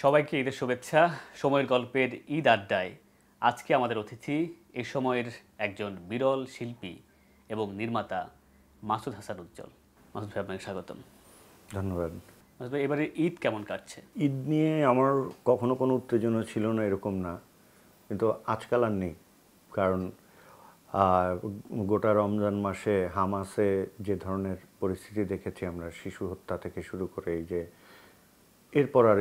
সবাইকে ঈদের শুভেচ্ছা। সময়ের গল্পের ঈদ আড্ডায় আজকে আমাদের অতিথি এই সময়ের একজন বিরল শিল্পী এবং নির্মাতা মাসুদ হাসান উজ্জ্বল। মাসুদ ভাই, আপনাকে স্বাগতম। ধন্যবাদ। মাসুদ ভাই, এবারে ঈদ কেমন কাটছে? ঈদ নিয়ে আমার কখনো কোনো উত্তেজনা ছিল না, এরকম না, কিন্তু আজকাল আর নেই। কারণ গোটা রমজান মাসে হামাসে যে ধরনের পরিস্থিতি দেখেছি আমরা, শিশু হত্যা থেকে শুরু করে এই যে এরপর আর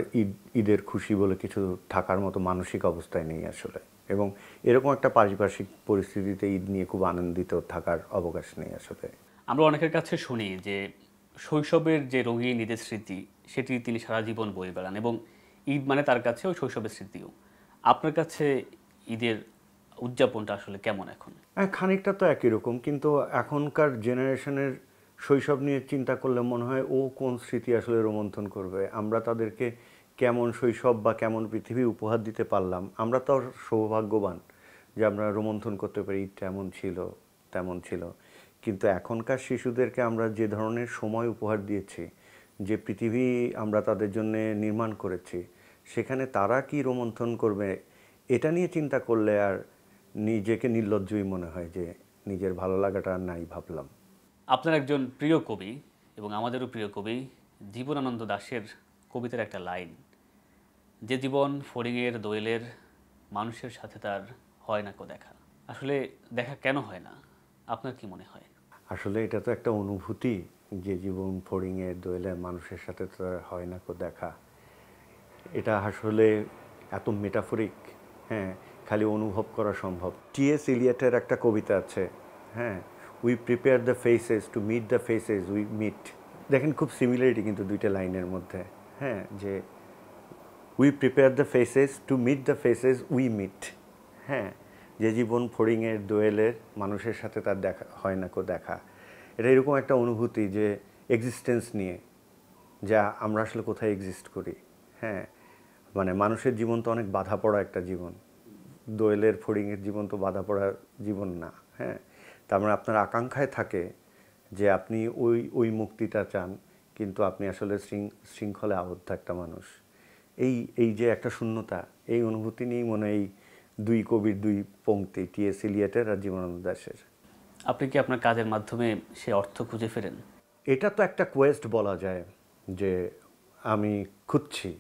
ঈদের খুশি বলে কিছু থাকার মতো মানসিক অবস্থায় নেই আসলে। এবং এরকম একটা পারিপার্শ্বিক পরিস্থিতিতে ঈদ নিয়ে খুব আনন্দিত থাকার অবকাশ নেই আসলে। আমরা অনেকের কাছে শুনি যে শৈশবের যে রঙিন ঈদের স্মৃতি সেটি তিনি সারা জীবন বয়ে বেড়ান এবং ঈদ মানে তার কাছে ওই শৈশবের স্মৃতিও। আপনার কাছে ঈদের উদযাপনটা আসলে কেমন এখন? হ্যাঁ, খানিকটা তো একই রকম, কিন্তু এখনকার জেনারেশনের শৈশব নিয়ে চিন্তা করলে মনে হয় ও কোন স্মৃতি আসলে রোমন্থন করবে। আমরা তাদেরকে কেমন শৈশব বা কেমন পৃথিবী উপহার দিতে পারলাম, আমরা তো সৌভাগ্যবান যে আমরা রোমন্থন করতে পারি ঈদটা এমন ছিল তেমন ছিল। কিন্তু এখনকার শিশুদেরকে আমরা যে ধরনের সময় উপহার দিয়েছি, যে পৃথিবী আমরা তাদের জন্য নির্মাণ করেছি, সেখানে তারা কি রোমন্থন করবে এটা নিয়ে চিন্তা করলে আর নিজেকে নির্লজ্জই মনে হয় যে নিজের ভালো লাগাটা আর নাই ভাবলাম। আপনার একজন প্রিয় কবি এবং আমাদেরও প্রিয় কবি জীবনানন্দ দাশের কবিতার একটা লাইন, যে জীবন ফড়িংয়ের দোয়েলের, মানুষের সাথে তার হয় না কো দেখা। আসলে দেখা কেন হয় না, আপনার কি মনে হয়? আসলে এটা তো একটা অনুভূতি, যে জীবন ফড়িংয়ের দোয়েলে মানুষের সাথে তো আর হয় না কো দেখা। এটা আসলে এত মেটাফরিক, হ্যাঁ, খালি অনুভব করা সম্ভব। টি.এস. ইলিয়টের একটা কবিতা আছে, হ্যাঁ, we prepare the faces to meet the faces we meet. দেখেন খুব সিমিলারিটি কিন্তু দুইটা লাইনের মধ্যে, হ্যাঁ, যে we prepare the faces to meet the faces we meet. হ্যাঁ, যে জীবন ফড়িংয়ের দোয়েলের, মানুষের সাথে তার দেখা হয় না কো দেখা। এটা এরকম একটা অনুভূতি যে এক্সিস্টেন্স নিয়ে, যা আমরা আসলে কোথায় এক্সিস্ট করি। হ্যাঁ, মানে মানুষের জীবন তো অনেক বাধা পড়া একটা জীবন, দোয়েলের ফড়িংয়ের জীবন তো বাধা পড়া জীবন না। হ্যাঁ, তার মানে আপনার আকাঙ্ক্ষায় থাকে যে আপনি ওই ওই মুক্তিটা চান, কিন্তু আপনি আসলে শৃঙ্খলে আবদ্ধ একটা মানুষ। এই এই যে একটা শূন্যতা, এই অনুভূতি নিয়েই মনে হয় এই দুই কবির দুই পংক্তি, টি.এস. ইলিয়টের আর জীবনানন্দ দাশের। আপনি কি আপনার কাজের মাধ্যমে সে অর্থ খুঁজে ফেরেন? এটা তো একটা কোয়েস্ট বলা যায়, যে আমি খুঁজছি,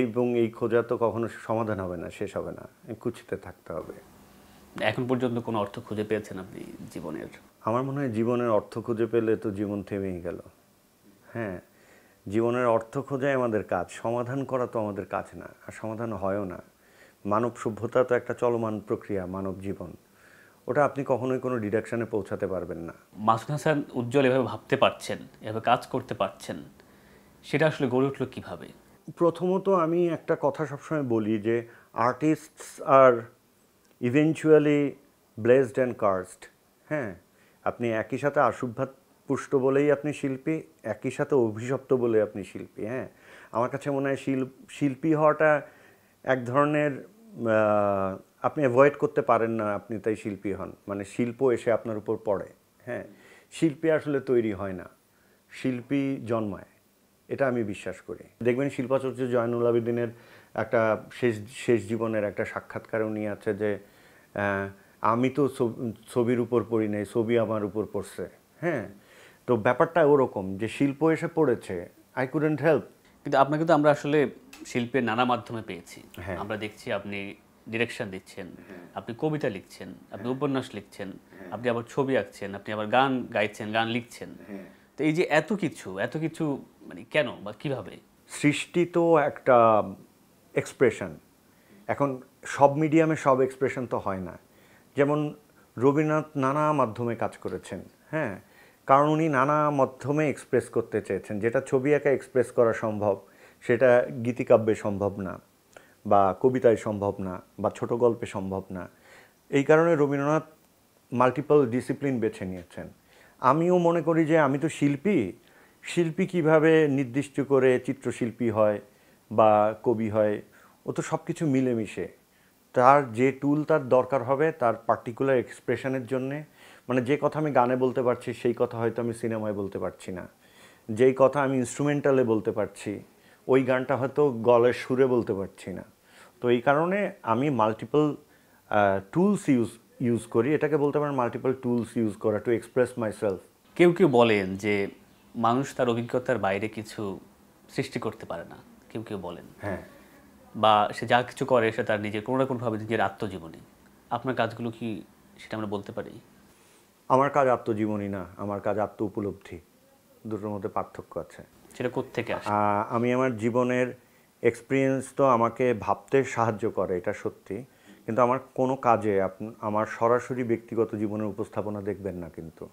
এবং এই খোঁজা তো কখনো সমাধান হবে না, শেষ হবে না, খুঁজতে থাকতে হবে। এখন পর্যন্ত কোনো অর্থ খুঁজে পেয়েছেন আপনি জীবনের? আমার মনে হয় জীবনের অর্থ খুঁজে পেলে তো জীবন থেমেই গেল। হ্যাঁ, জীবনের অর্থ খোঁজাই আমাদের কাজ, সমাধান করা তো আমাদের কাজ না, আর সমাধান হয়ও না। মানব সভ্যতা তো একটা চলমান প্রক্রিয়া, মানব জীবন, ওটা আপনি কখনোই কোনো ডিডাকশানে পৌঁছাতে পারবেন না। মাসুদ হাসান উজ্জ্বল এভাবে ভাবতে পারছেন, এভাবে কাজ করতে পারছেন, সেটা আসলে গড়ে উঠলো কীভাবে? প্রথমত আমি একটা কথা সবসময় বলি যে artists are eventually blessed and cursed. হ্যাঁ, আপনি একই সাথে আশীর্বাদ পুষ্ট বলেই আপনি শিল্পী, একই সাথে অভিশপ্ত বলে আপনি শিল্পী। হ্যাঁ, আমার কাছে মনে হয় শিল্পী হওয়াটা এক ধরনের, আপনি অ্যাভয়েড করতে পারেন না, আপনি তাই শিল্পী হন, মানে শিল্প এসে আপনার উপর পড়ে। হ্যাঁ, শিল্পী আসলে তৈরি হয় না, শিল্পী জন্মায়, এটা আমি বিশ্বাস করি। দেখবেন শিল্পাচার্য জয়নুল আবেদিনের একটা শেষ শেষ জীবনের একটা সাক্ষাৎকার উনি আছে যে আমি তো ছবির উপর পড়ি নাই, ছবি আমার উপর পড়ছে। হ্যাঁ, তো ব্যাপারটা ওরকম যে শিল্প এসে পড়েছে, আই কুডন্ট হেল্প। কিন্তু আপনাকে তো আমরা আসলে শিল্পের নানা মাধ্যমে পেয়েছি। হ্যাঁ, আমরা দেখছি আপনি ডিরেকশন দিচ্ছেন, আপনি কবিতা লিখছেন, আপনি উপন্যাস লিখছেন, আপনি আবার ছবি আঁকছেন, আপনি আবার গান গাইছেন, গান লিখছেন। তো এই যে এত কিছু এত কিছু, মানে কেন বা কিভাবে? সৃষ্টি তো একটা এক্সপ্রেশন। এখন সব মিডিয়ামে সব এক্সপ্রেশন তো হয় না। যেমন রবীন্দ্রনাথ নানা মাধ্যমে কাজ করেছেন, হ্যাঁ, কারণ উনি নানা মাধ্যমে এক্সপ্রেস করতে চেয়েছেন। যেটা ছবি একা এক্সপ্রেস করা সম্ভব, সেটা গীতিকাব্যে সম্ভব না, বা কবিতায় সম্ভব না, বা ছোট গল্পে সম্ভব না। এই কারণে রবীন্দ্রনাথ মাল্টিপল ডিসিপ্লিন বেছে নিয়েছেন। আমিও মনে করি যে আমি তো শিল্পী, শিল্পী কিভাবে নির্দিষ্ট করে চিত্রশিল্পী হয় বা কবি হয়, ও তো সব কিছু মিলেমিশে। তার যে টুল তার দরকার হবে তার পার্টিকুলার এক্সপ্রেশনের জন্যে, মানে যে কথা আমি গানে বলতে পারছি সেই কথা হয়তো আমি সিনেমায় বলতে পারছি না, যেই কথা আমি ইনস্ট্রুমেন্টালে বলতে পারছি ওই গানটা হয়তো গলার সুরে বলতে পারছি না। তো এই কারণে আমি মাল্টিপল টুলস ইউজ করি, এটাকে বলতে পারেন মাল্টিপল টুলস ইউজ করা টু এক্সপ্রেস মাইসেলফ। কেউ কেউ বলেন যে মানুষ তার অভিজ্ঞতার বাইরে কিছু সৃষ্টি করতে পারে না, কেউ কেউ বলেন। হ্যাঁ, বা সে যা কিছু করে সে তার নিজের কোনো না কোনোভাবে নিজের আত্মজীবনী। আপনার কাজগুলো কি সেটা আমরা বলতে পারি? আমার কাজ আত্মজীবনী না, আমার কাজ আত্ম উপলব্ধি, দুটোর মধ্যে পার্থক্য আছে। সেটা কোত্থেকে আসে? আমি আমার জীবনের এক্সপিরিয়েন্স তো আমাকে ভাবতে সাহায্য করে, এটা সত্যি, কিন্তু আমার কোনো কাজে আমার সরাসরি ব্যক্তিগত জীবনের উপস্থাপনা দেখবেন না, কিন্তু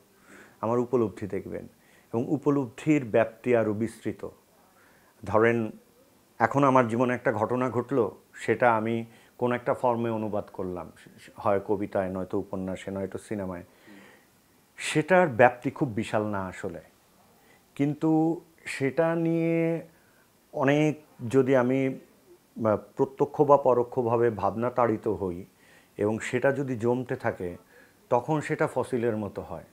আমার উপলব্ধি দেখবেন, এবং উপলব্ধির ব্যাপ্তি আরও বিস্তৃত। ধরেন এখন আমার জীবনে একটা ঘটনা ঘটলো, সেটা আমি কোনো একটা ফর্মে অনুবাদ করলাম, হয় কবিতায়, নয়তো উপন্যাসে, নয়তো সিনেমায়। সেটার ব্যাপ্তি খুব বিশাল না আসলে, কিন্তু সেটা নিয়ে অনেক যদি আমি প্রত্যক্ষ বা পরোক্ষভাবে ভাবনা তাড়িত হই এবং সেটা যদি জমতে থাকে, তখন সেটা ফসিলের মতো হয়,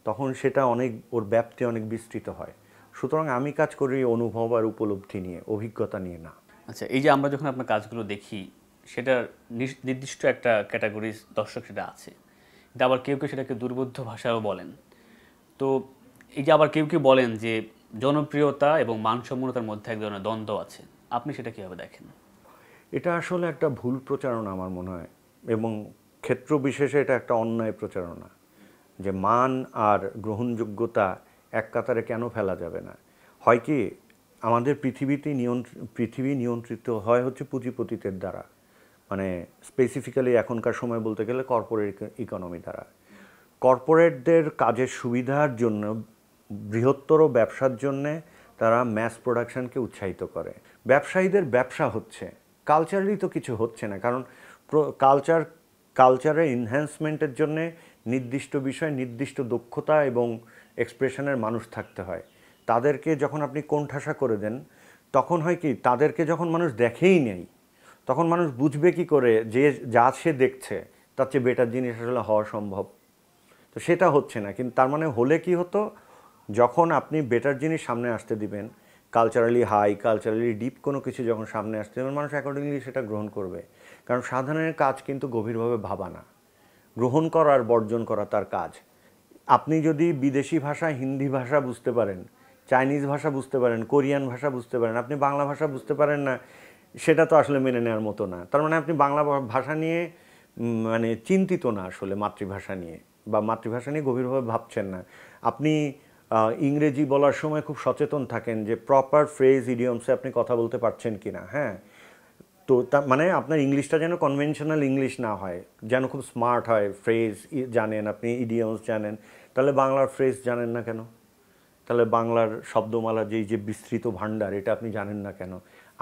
তখন সেটা অনেক, ওর ব্যাপ্তি অনেক বিস্তৃত হয়। সুতরাং আমি কাজ করি অনুভব আর উপলব্ধি নিয়ে, অভিজ্ঞতা নিয়ে না। আচ্ছা, এই যে আমরা যখন আপনার কাজগুলো দেখি, সেটার নির্দিষ্ট একটা ক্যাটাগরি দর্শক সেটা আছে, কিন্তু আবার কেউ কেউ সেটাকে দুর্বোধ্য ভাষাও বলেন। তো এই যে আবার কেউ কেউ বলেন যে জনপ্রিয়তা এবং মানসম্মতার মধ্যে এক ধরনের দ্বন্দ্ব আছে, আপনি সেটা কীভাবে দেখেন? এটা আসলে একটা ভুল প্রচারণা আমার মনে হয়, এবং ক্ষেত্র বিশেষে এটা একটা অন্যায় প্রচারণা, যে মান আর গ্রহণযোগ্যতা এক কাতারে কেন ফেলা যাবে না। হয় কি, আমাদের পৃথিবী নিয়ন্ত্রিত হয় হচ্ছে পুঁজিপতিদের দ্বারা, মানে স্পেসিফিক্যালি এখনকার সময় বলতে গেলে কর্পোরেট ইকোনমি দ্বারা। কর্পোরেটদের কাজের সুবিধার জন্য, বৃহত্তর ব্যবসার জন্যে তারা ম্যাস প্রোডাকশনকে উৎসাহিত করে। ব্যবসায়ীদের ব্যবসা হচ্ছে, কালচারালি তো কিছু হচ্ছে না, কারণ কালচারের এনহ্যান্সমেন্টের জন্যে নির্দিষ্ট বিষয়, নির্দিষ্ট দক্ষতা এবং এক্সপ্রেশনের মানুষ থাকতে হয়। তাদেরকে যখন আপনি কোণঠাসা করে দেন, তখন হয় কি, তাদেরকে যখন মানুষ দেখেই নেই, তখন মানুষ বুঝবে কি করে যে যা সে দেখছে তার চেয়ে বেটার জিনিস আসলে হওয়া সম্ভব। তো সেটা হচ্ছে না, কিন্তু তার মানে হলে কি হতো, যখন আপনি বেটার জিনিস সামনে আসতে দিবেন, কালচারালি হাই, কালচারালি ডিপ কোনো কিছু যখন সামনে আসতে দেবেন, মানুষ অ্যাকর্ডিংলি সেটা গ্রহণ করবে। কারণ সাধারণের কাজ কিন্তু গভীরভাবে ভাবা না, গ্রহণ করা আর বর্জন করা তার কাজ। আপনি যদি বিদেশি ভাষা, হিন্দি ভাষা বুঝতে পারেন, চাইনিজ ভাষা বুঝতে পারেন, কোরিয়ান ভাষা বুঝতে পারেন, আপনি বাংলা ভাষা বুঝতে পারেন না, সেটা তো আসলে মেনে নেওয়ার মতো না। তার মানে আপনি বাংলা ভাষা নিয়ে মানে চিন্তিত না আসলে, মাতৃভাষা নিয়ে, বা মাতৃভাষা নিয়ে গভীরভাবে ভাবছেন না। আপনি ইংরেজি বলার সময় খুব সচেতন থাকেন যে প্রপার ফ্রেজ, ইডিয়মসে আপনি কথা বলতে পারছেন কি না। হ্যাঁ, তো মানে আপনার ইংলিশটা যেন কনভেনশনাল ইংলিশ না হয়, যেন খুব স্মার্ট হয়, ফ্রেজ জানেন আপনি, ইডিয়মস জানেন। তাহলে বাংলার ফ্রেজ জানেন না কেন? তাহলে বাংলার শব্দমালা যে বিস্তৃত ভাণ্ডার, এটা আপনি জানেন না কেন?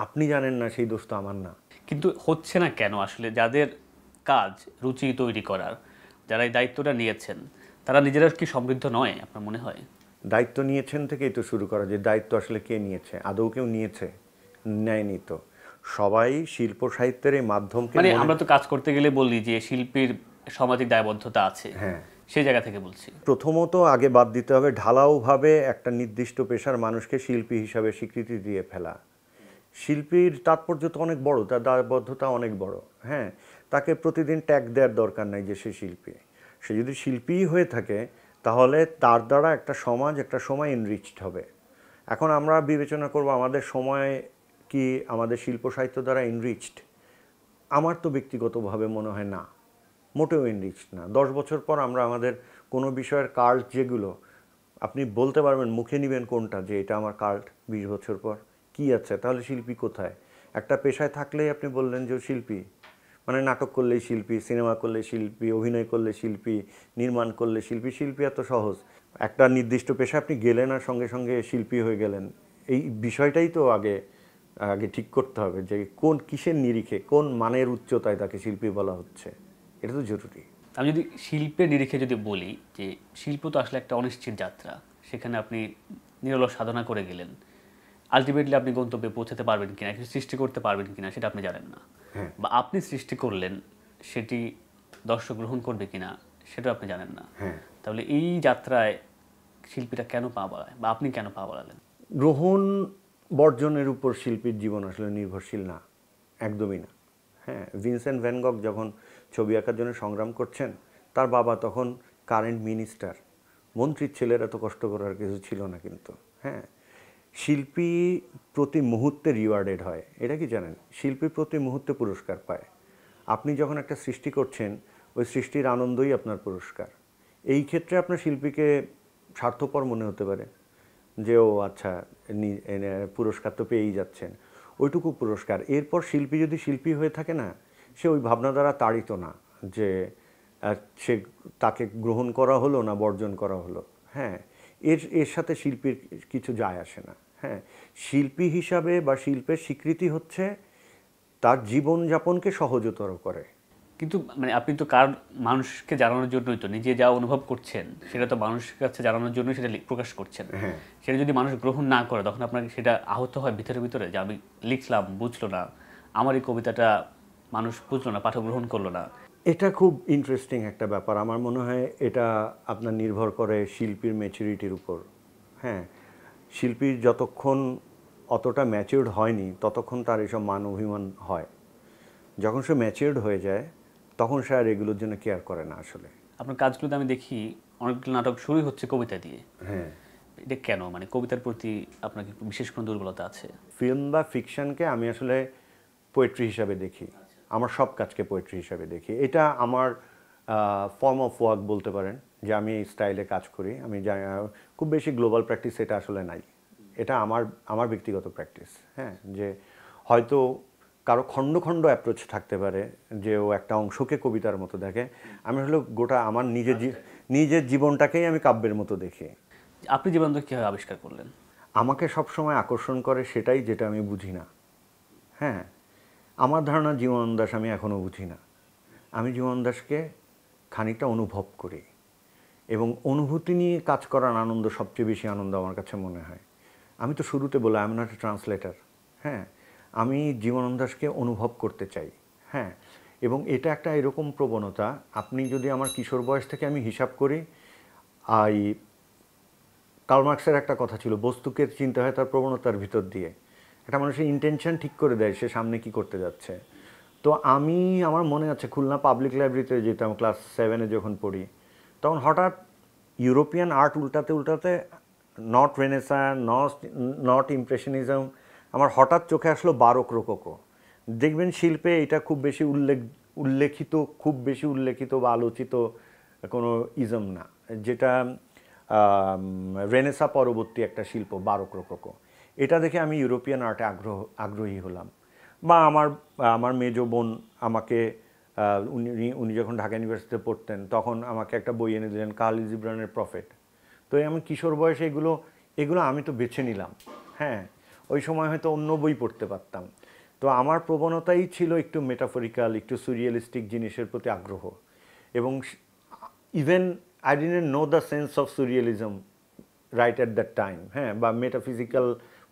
আপনি জানেন না, সেই দোষ তো আমার না। কিন্তু হচ্ছে না কেন আসলে? যাদের কাজ রুচি তৈরি করার, যারা এই দায়িত্বটা নিয়েছেন, তারা নিজেরা কি সমৃদ্ধ নয় আপনার মনে হয়? দায়িত্ব নিয়েছেন থেকেই তো শুরু করা, যে দায়িত্ব আসলে কে নিয়েছে, আদৌ কেউ নিয়েছে? নেয়নি তো। সবাই শিল্প সাহিত্যের এই মাধ্যমকে, মানে আমরা তো কাজ করতে গেলে বলি যে শিল্পীর সামাজিক দায়বদ্ধতা আছে, হ্যাঁ, সেই জায়গা থেকে বলছি। প্রথমত আগে বাদ দিতে হবে ঢালাওভাবে একটা নির্দিষ্ট পেশার মানুষকে শিল্পী হিসাবে স্বীকৃতি দিয়ে ফেলা। শিল্পীর তাৎপর্য তো অনেক বড়, তার দায়বদ্ধতা অনেক বড়। হ্যাঁ, তাকে প্রতিদিন ট্যাগ দেওয়ার দরকার নাই যে সে শিল্পী। সে যদি শিল্পীই হয়ে থাকে, তাহলে তার দ্বারা একটা সমাজ, একটা সময় এনরিচড হবে। এখন আমরা বিবেচনা করব আমাদের সময় কি আমাদের শিল্প সাহিত্য দ্বারা এনরিচড? আমার তো ব্যক্তিগতভাবে মনে হয় না, মোটেও এনরিচড না। 10 বছর পর আমরা আমাদের কোনো বিষয়ের কাল্ট, যেগুলো আপনি বলতে পারবেন, মুখে নেবেন কোনটা যে এটা আমার কাল্ট, 20 বছর পর কি আছে? তাহলে শিল্পী কোথায়? একটা পেশায় থাকলেই আপনি বললেন যে শিল্পী, মানে নাটক করলেই শিল্পী, সিনেমা করলে শিল্পী, অভিনয় করলে শিল্পী, নির্মাণ করলে শিল্পী। শিল্পী এত সহজ? একটা নির্দিষ্ট পেশায় আপনি গেলেন আর সঙ্গে সঙ্গে শিল্পী হয়ে গেলেন, এই বিষয়টাই তো আগে আগে ঠিক করতে হবে, যে কোন কিসের নিরিখে, কোন মানের উচ্চতায় তাকে শিল্পী বলা হচ্ছে, এটা তো জরুরি। আমি যদি শিল্পের নিরিখে যদি বলি যে শিল্প তো আসলে একটা অনিশ্চিত যাত্রা, সেখানে আপনি নিরলস সাধনা করে গেলেন, আলটিমেটলি আপনি গন্তব্যে পৌঁছাতে পারবেন কিনা, কিছু সৃষ্টি করতে পারবেন কিনা, সেটা আপনি জানেন না। হ্যাঁ, বা আপনি সৃষ্টি করলেন, সেটি দর্শক গ্রহণ করবে কিনা, সেটাও আপনি জানেন না। হ্যাঁ। তাহলে এই যাত্রায় শিল্পীরা কেন পা বাড়ায়, বা আপনি কেন পা বাড়ালেন? গ্রহণ বর্জনের উপর শিল্পীর জীবন আসলে নির্ভরশীল না, একদমই না। হ্যাঁ, ভিনসেন্ট ভ্যান গগ যখন ছবি আঁকার জন্য সংগ্রাম করছেন, তার বাবা তখন কারেন্ট মিনিস্টার, মন্ত্রীর ছেলের এত কষ্ট করার কিছু ছিল না কিন্তু। হ্যাঁ, শিল্পী প্রতি মুহূর্তে রিওয়ার্ডেড হয়, এটা কি জানেন? শিল্পী প্রতি মুহূর্তে পুরস্কার পায়। আপনি যখন একটা সৃষ্টি করছেন, ওই সৃষ্টির আনন্দই আপনার পুরস্কার। এই ক্ষেত্রে আপনার শিল্পীকে স্বার্থপর মনে হতে পারে যে ও আচ্ছা পুরস্কার তো পেয়েই যাচ্ছেন, ওইটুকু পুরস্কার। এরপর শিল্পী যদি শিল্পী হয়ে থাকে না, সে ওই ভাবনা দ্বারা তাড়িত না যে সে তাকে গ্রহণ করা হলো না বর্জন করা হলো। হ্যাঁ, এর এর সাথে শিল্পীর কিছু যায় আসে না। হ্যাঁ, শিল্পী হিসাবে বা শিল্পের স্বীকৃতি হচ্ছে তার জীবনযাপনকে সহজতর করে। কিন্তু মানে আপনি তো মানুষকে জানানোর জন্যই তো নিজে যা অনুভব করছেন সেটা তো মানুষের কাছে জানানোর জন্যই সেটা প্রকাশ করছেন। হ্যাঁ, সেটা যদি মানুষ গ্রহণ না করে তখন আপনার সেটা আহত হয় ভিতরে ভিতরে যে আমি লিখলাম বুঝলো না, আমার এই কবিতাটা মানুষ বুঝলো না, পাঠক গ্রহণ করলো না। এটা খুব ইন্টারেস্টিং একটা ব্যাপার। আমার মনে হয় এটা আপনার নির্ভর করে শিল্পীর ম্যাচুরিটির উপর। হ্যাঁ, শিল্পীর যতক্ষণ অতটা ম্যাচিউরড হয়নি ততক্ষণ তার এসব মান অভিমান হয়। যখন সে ম্যাচিউরড হয়ে যায় তখন সে আর এগুলোর জন্য কেয়ার করে না আসলে। আপনার কাজগুলোতে আমি দেখি অনেকগুলো নাটক শুরুই হচ্ছে কবিতা দিয়ে। হ্যাঁ, এটা কেন? মানে কবিতার প্রতি আপনার কি বিশেষ কোনো দুর্বলতা আছে? ফিল্ম বা ফিকশনকে আমি আসলে পোয়েট্রি হিসাবে দেখি। আমার সব কাজকে পোয়েট্রি হিসাবে দেখি। এটা আমার ফর্ম অফ ওয়ার্ক বলতে পারেন, যে আমি এই স্টাইলে কাজ করি। আমি খুব বেশি গ্লোবাল প্র্যাকটিস এটা আসলে নাই। এটা আমার আমার ব্যক্তিগত প্র্যাকটিস। হ্যাঁ, যে হয়তো কারো খণ্ড খণ্ড অ্যাপ্রোচ থাকতে পারে যে ও একটা অংশকে কবিতার মতো দেখে। আমি হলো গোটা আমার নিজের জীবনটাকেই আমি কাব্যের মতো দেখি। আপনি জীবনানন্দ কীভাবে আবিষ্কার করলেন? আমাকে সবসময় আকর্ষণ করে সেটাই যেটা আমি বুঝি না। হ্যাঁ, আমার ধারণা জীবনানন্দ দাশ আমি এখনও বুঝি না। আমি জীবনানন্দ দাশকে খানিকটা অনুভব করি, এবং অনুভূতি নিয়ে কাজ করার আনন্দ সবচেয়ে বেশি আনন্দ আমার কাছে মনে হয়। আমি তো শুরুতে বলে I am not a translator. হ্যাঁ, আমি জীবনানন্দ দাশকে অনুভব করতে চাই। হ্যাঁ, এবং এটা একটা এরকম প্রবণতা, আপনি যদি আমার কিশোর বয়স থেকে আমি হিসাব করি, এই কার্ল মার্কসের একটা কথা ছিল, বস্তুকে চিনতে হয় তার প্রবণতার ভিতর দিয়ে। একটা মানুষের ইন্টেনশন ঠিক করে দেয় সে সামনে কি করতে যাচ্ছে। তো আমার মনে আছে খুলনা পাবলিক লাইব্রেরিতে যেতাম ক্লাস 7-এ যখন পড়ি, তখন হঠাৎ ইউরোপিয়ান আর্ট উল্টাতে উল্টাতে, নট রেনেসাঁ, নট ইমপ্রেশনিজম, আমার হঠাৎ চোখে আসলো বারোক রোকোকো। দেখবেন শিল্পে এটা খুব বেশি উল্লেখিত বা আলোচিত কোনো ইজম না, যেটা রেনেসাঁ পরবর্তী একটা শিল্প বারোক রোকোকো। এটা দেখে আমি ইউরোপিয়ান আর্টে আগ্রহী হলাম। বা আমার মেজো বোন আমাকে, উনি যখন ঢাকা ইউনিভার্সিটিতে পড়তেন তখন আমাকে একটা বই এনে দিলেন, কার্ল জিব্রানের প্রফেট। তো আমি কিশোর বয়সে এগুলো আমি তো বেছে নিলাম। হ্যাঁ, ওই সময় হয়তো অন্য বই পড়তে পারতাম। তো আমার প্রবণতাই ছিল একটু মেটাফরিক্যাল, একটু সুরিয়ালিস্টিক জিনিসের প্রতি আগ্রহ। এবং even I didn't know the sense of surrealism right at that time. হ্যাঁ, বা মেটাফিজিক্যাল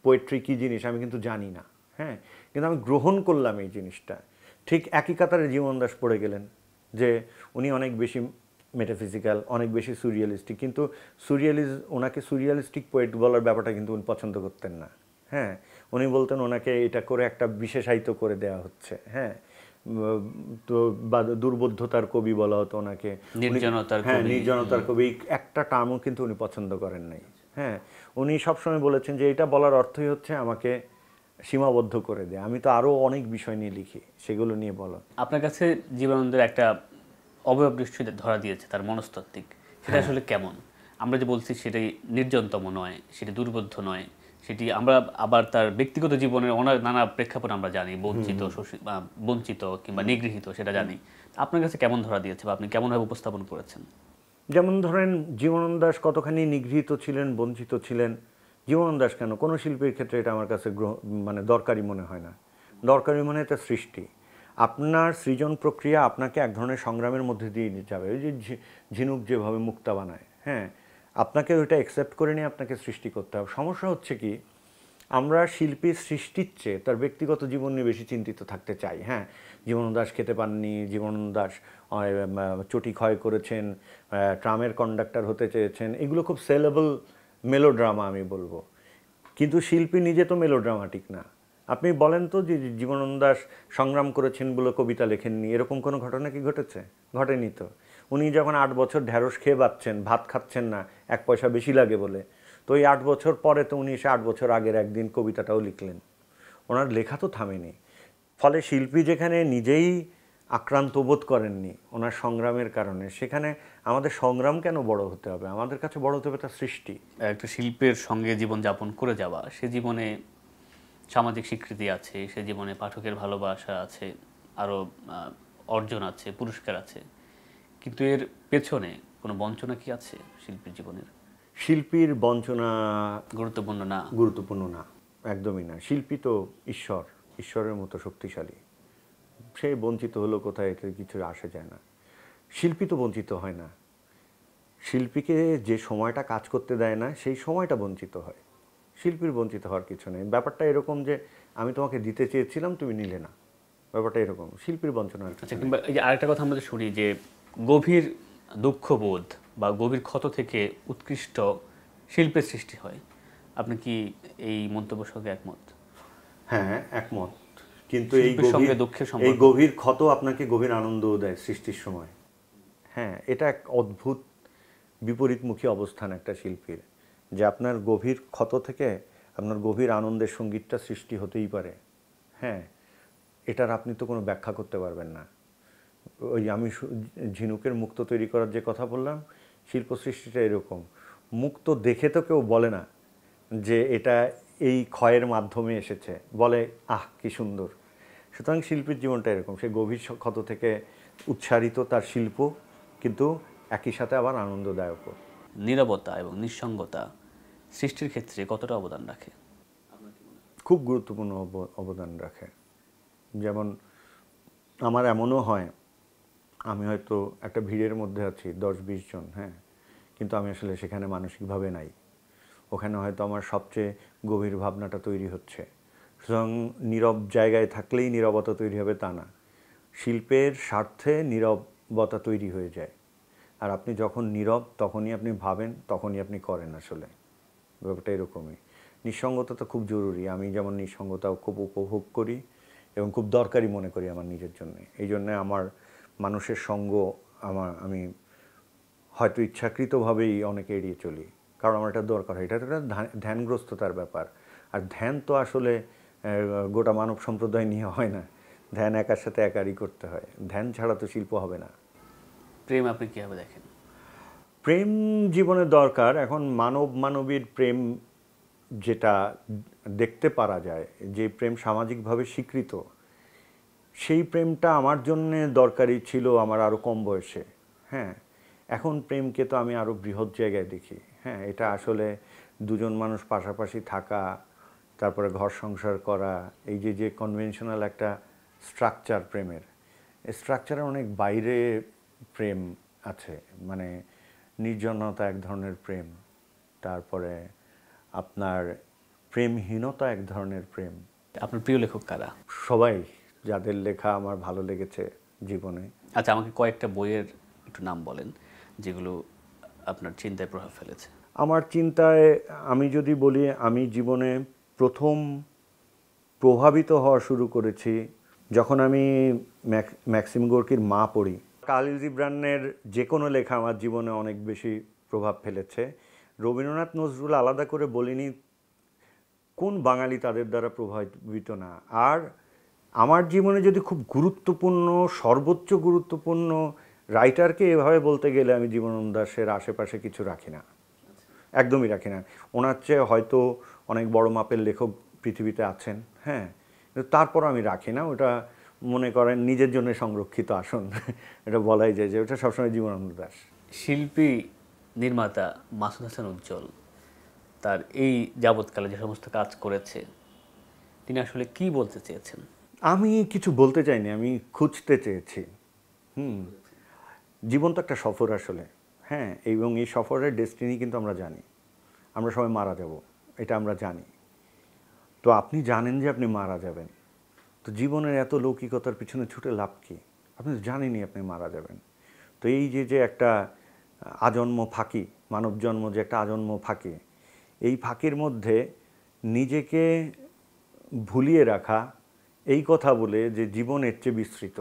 পোয়েট্রি কী জিনিস আমি কিন্তু জানি না। হ্যাঁ, কিন্তু আমি গ্রহণ করলাম এই জিনিসটা। ঠিক একই কাতারে জীবনানন্দ দাশ পড়ে গেলেন, যে উনি অনেক বেশি মেটাফিজিক্যাল, অনেক বেশি সুরিয়ালিস্টিক, কিন্তু ওনাকে সুরিয়ালিস্টিক পোয়েট বলার ব্যাপারটা কিন্তু উনি পছন্দ করতেন না। হ্যাঁ, উনি বলতেন ওনাকে এটা করে একটা বিশেষায়িত করে দেওয়া হচ্ছে। হ্যাঁ, তো বা দুর্বোধ্যতার কবি বলা হতো ওনাকে। হ্যাঁ, নির্জনতার কবি একটা টার্মও কিন্তু উনি পছন্দ করেন নাই। হ্যাঁ, উনি সবসময় বলেছেন যে এটা বলার অর্থই হচ্ছে আমাকে সীমাবদ্ধ করে দেয়, আমি তো আরও অনেক বিষয় নিয়ে লিখি, সেগুলো নিয়ে বলো। আপনার কাছে জীবনানন্দের একটা অবয়ব নিশ্চয়ই ধরা দিয়েছে, তার মনস্তাত্ত্বিক। সেটা আসলে কেমন? আমরা যে বলছি সেটাই নির্জনতম নয়, সেটি দুর্বোধ্য নয়, সেটি আমরা আবার তার ব্যক্তিগত জীবনের অনেক নানা প্রেক্ষাপট আমরা জানি, বঞ্চিত কিংবা নিগৃহীত, সেটা জানি। আপনার কাছে কেমন ধরা দিয়েছে বা আপনি কেমনভাবে উপস্থাপন করেছেন? যেমন ধরেন জীবনানন্দ দাশ কতখানি নিগৃহীত ছিলেন, বঞ্চিত ছিলেন। জীবনানন্দ দাশ কেন, কোনো শিল্পীর ক্ষেত্রে এটা আমার কাছে মানে দরকারি মনে হয় না। দরকারি মনে হয় এটা সৃষ্টি। আপনার সৃজন প্রক্রিয়া আপনাকে এক ধরনের সংগ্রামের মধ্যে দিয়ে যাবে। ওই যে ঝিনুক যেভাবে মুক্তা বানায়, হ্যাঁ, আপনাকে ওইটা অ্যাকসেপ্ট করে নিয়ে আপনাকে সৃষ্টি করতে হবে। সমস্যা হচ্ছে কি, আমরা শিল্পীর সৃষ্টির চেয়ে তার ব্যক্তিগত জীবন নিয়ে বেশি চিন্তিত থাকতে চাই। হ্যাঁ, জীবনানন্দ দাশ খেতে পাননি, জীবনানন্দ দাশ চটি ক্ষয় করেছেন, ট্রামের কন্ডাক্টর হতে চেয়েছেন, এগুলো খুব সেলেবল মেলোড্রামা আমি বলবো। কিন্তু শিল্পী নিজে তো মেলোড্রামাটিক না। আপনি বলেন তো যে জীবনানন্দ দাশ সংগ্রাম করেছেন বলে কবিতা লেখেননি, এরকম কোনো ঘটনা কি ঘটেছে? ঘটেনি তো। উনি যখন 8 বছর ঢ্যাঁড়স খেয়ে বাঁচছেন, ভাত খাচ্ছেন না 1 পয়সা বেশি লাগে বলে, তো এই 8 বছর পরে তো উনি এসে 8 বছর আগের একদিন কবিতাটাও লিখলেন। ওনার লেখা তো থামেনি। ফলে শিল্পী যেখানে নিজেই আক্রান্ত বোধ করেননি ওনার সংগ্রামের কারণে, সেখানে আমাদের সংগ্রাম কেন বড় হতে হবে? আমাদের কাছে বড় হতে হবে তার সৃষ্টি। একটা শিল্পের সঙ্গে জীবনযাপন করে যাওয়া, সে জীবনে সামাজিক স্বীকৃতি আছে, সে জীবনে পাঠকের ভালোবাসা আছে, আরও অর্জন আছে, পুরস্কার আছে, কিন্তু এর পেছনে কোনো বঞ্চনা কি আছে শিল্পীর জীবনের? শিল্পীর বঞ্চনা গুরুত্বপূর্ণ না? গুরুত্বপূর্ণ না, একদমই না। শিল্পী তো ঈশ্বরের মতো শক্তিশালী। সে বঞ্চিত হলো কোথায়, এতে কিছু আসে যায় না। শিল্পী তো বঞ্চিত হয় না। শিল্পীকে যে সময়টা কাজ করতে দেয় না, সেই সময়টা বঞ্চিত হয়। শিল্পীর বঞ্চিত হওয়ার কিছু নেই। ব্যাপারটা এরকম যে আমি তোমাকে দিতে চেয়েছিলাম, তুমি নিলে না, ব্যাপারটা এরকম। শিল্পীর বঞ্চনার কিছু আচ্ছা, নেই। কিংবা এই যে আরেকটা কথা আমরা শুনি যে গভীর দুঃখবোধ বা গভীর ক্ষত থেকে উৎকৃষ্ট শিল্পের সৃষ্টি হয়। আপনি কি এই মন্তব্যের সঙ্গে একমত? হ্যাঁ, একমত। কিন্তু শিল্পীর সঙ্গে দুঃখের এই সম্পর্ক। গভীর ক্ষত আপনাকে গভীর আনন্দও দেয় সৃষ্টির সময়। হ্যাঁ, এটা এক অদ্ভুত বিপরীতমুখী অবস্থান একটা শিল্পীর, যে আপনার গভীর ক্ষত থেকে আপনার গভীর আনন্দের সঙ্গীতটা সৃষ্টি হতেই পারে। হ্যাঁ, এটার আপনি তো কোনো ব্যাখ্যা করতে পারবেন না। ওই আমি ঝিনুকের মুক্তো তৈরি করার যে কথা বললাম, শিল্প সৃষ্টিটা এরকম। মুক্তো দেখে তো কেউ বলে না যে এটা এই ক্ষয়ের মাধ্যমে এসেছে, বলে আহ কি সুন্দর। সুতরাং শিল্পীর জীবনটা এরকম, সে গভীর ক্ষত থেকে উচ্চারিত তার শিল্প, কিন্তু একই সাথে আবার আনন্দদায়কও। নীরবতা এবং নিঃসঙ্গতা সৃষ্টির ক্ষেত্রে কতটা অবদান রাখে? খুব গুরুত্বপূর্ণ অবদান রাখে। যেমন আমার এমনও হয়, আমি হয়তো একটা ভিড়ের মধ্যে আছি 10-20 জন, হ্যাঁ, কিন্তু আমি আসলে সেখানে মানসিকভাবে নাই। ওখানে হয়তো আমার সবচেয়ে গভীর ভাবনাটা তৈরি হচ্ছে। সুতরাং নীরব জায়গায় থাকলেই নীরবতা তৈরি হবে তা না। শিল্পের স্বার্থে নীরবতা তৈরি হয়ে যায়। আর আপনি যখন নীরব তখনই আপনি ভাবেন, তখনই আপনি করেন। আসলে ব্যাপারটা এরকমই। নিঃসঙ্গতা তো খুব জরুরি। আমি যেমন নিঃসঙ্গতাও খুব উপভোগ করি এবং খুব দরকারি মনে করি আমার নিজের জন্যে। এই জন্যে আমার মানুষের সঙ্গ আমি হয়তো ইচ্ছাকৃতভাবেই অনেকে এড়িয়ে চলি, কারণ আমার এটা দরকার হয়। এটা একটা ধ্যানগ্রস্ততার ব্যাপার। আর ধ্যান তো আসলে গোটা মানব সম্প্রদায় নিয়ে হয় না। ধ্যান একার সাথে একারই করতে হয়। ধ্যান ছাড়া তো শিল্প হবে না। প্রেম আপনি কীভাবে দেখেন? প্রেম জীবনে দরকার। এখন মানবীর প্রেম যেটা দেখতে পারা যায়, যে প্রেম সামাজিকভাবে স্বীকৃত, সেই প্রেমটা আমার জন্যে দরকারি ছিল আমার আরও কম বয়সে। হ্যাঁ, এখন প্রেমকে তো আমি আরও বৃহৎ জায়গায় দেখি। হ্যাঁ, এটা আসলে দুজন মানুষ পাশাপাশি থাকা, তারপরে ঘর সংসার করা, এই যে কনভেনশনাল একটা স্ট্রাকচার প্রেমের, এই স্ট্রাকচারের অনেক বাইরে প্রেম আছে। মানে নির্জনতা এক ধরনের প্রেম, তারপরে আপনার প্রেমহীনতা এক ধরনের প্রেম। আপনার প্রিয় লেখক কারা? সবাই, যাদের লেখা আমার ভালো লেগেছে জীবনে। আচ্ছা, আমাকে কয়েকটা বইয়ের একটু নাম বলেন যেগুলো আপনার চিন্তায় প্রভাব ফেলেছে। আমার চিন্তায় আমি যদি বলি, আমি জীবনে প্রথম প্রভাবিত হওয়া শুরু করেছি যখন আমি ম্যাক্সিম গোর্কির মা পড়ি। কালিল জিব্রানের যে কোনো লেখা আমার জীবনে অনেক বেশি প্রভাব ফেলেছে। রবীন্দ্রনাথ নজরুল আলাদা করে বলিনি, কোন বাঙালি তাদের দ্বারা প্রভাবিত না। আর আমার জীবনে যদি খুব গুরুত্বপূর্ণ, সর্বোচ্চ গুরুত্বপূর্ণ রাইটারকে এভাবে বলতে গেলে আমি জীবনানন্দ দাশের আশেপাশে কিছু রাখি না, একদমই রাখি না। ওনার চেয়ে হয়তো অনেক বড় মাপের লেখক পৃথিবীতে আছেন, হ্যাঁ, তারপর আমি রাখি না। ওটা মনে করেন নিজের জন্য সংরক্ষিত আসন, এটা বলাই যায় যে ওটা সবসময় জীবনানন্দ দাশ। শিল্পী নির্মাতা মাসুদ হাসান উজ্জ্বল তার এই যাবৎকালে যে সমস্ত কাজ করেছে, তিনি আসলে কি বলতে চেয়েছেন? আমি কিছু বলতে চাইনি, আমি খুঁজতে চেয়েছি। জীবন তো একটা সফর আসলে, হ্যাঁ, এবং এই সফরের ডেস্টিনি কিন্তু আমরা জানি, আমরা সবাই মারা যাব, এটা আমরা জানি। তো আপনি জানেন যে আপনি মারা যাবেন, তো জীবনের এত লৌকিকতার পিছনে ছুটে লাভ কী? আপনি তো জানেনই আপনি মারা যাবেন। তো এই যে একটা আজন্ম ফাঁকি, মানব জন্ম যে একটা আজন্ম ফাঁকি, এই ফাঁকির মধ্যে নিজেকে ভুলিয়ে রাখা এই কথা বলে যে জীবন এর চেয়ে বিস্তৃত।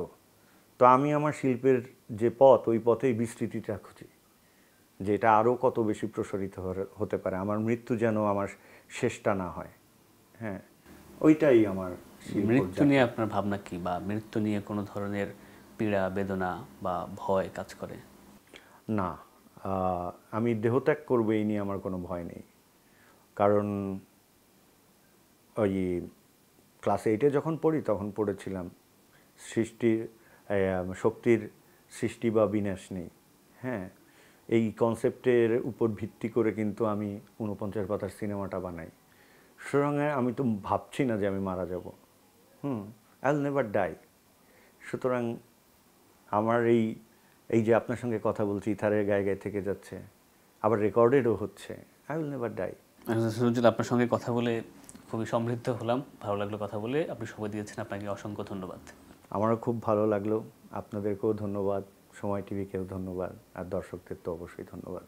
তো আমি আমার শিল্পের যে পথ, ওই পথেই বিস্তৃতিটা খুঁজি, যে এটা আরও কত বেশি প্রসারিত হতে পারে, আমার মৃত্যু যেন আমার শেষটা না হয়। হ্যাঁ, ওইটাই আমার মৃত্যু নিয়ে আপনার ভাবনা কি, বা মৃত্যু নিয়ে কোনো ধরনের পীড়া বেদনা বা ভয় কাজ করে? না, আমি দেহত্যাগ করবো এই নিয়ে আমার কোনো ভয় নেই। কারণ ওই ক্লাস 8-এ যখন পড়ি তখন পড়েছিলাম সৃষ্টির শক্তির সৃষ্টি বা বিনাশ নেই। হ্যাঁ, এই কনসেপ্টের উপর ভিত্তি করে কিন্তু আমি ৪৯ পাতার সিনেমাটা বানাই। সুতরাং আমি তো ভাবছি না যে আমি মারা যাব। I will never die. সুতরাং আমার এই যে আপনার সঙ্গে কথা বলছি, ইথারের গায়ে গায়ে থেকে যাচ্ছে, আবার রেকর্ডেডও হচ্ছে, I will never die. Sirajul, আপনার সঙ্গে কথা বলে খুবই সমৃদ্ধ হলাম, ভালো লাগলো কথা বলে। আপনি সময় দিয়েছেন, আপনাকে অসংখ্য ধন্যবাদ। আমারও খুব ভালো লাগলো, আপনাদেরকেও ধন্যবাদ, সময় টিভিকেও ধন্যবাদ, আর দর্শকদের তো অবশ্যই ধন্যবাদ।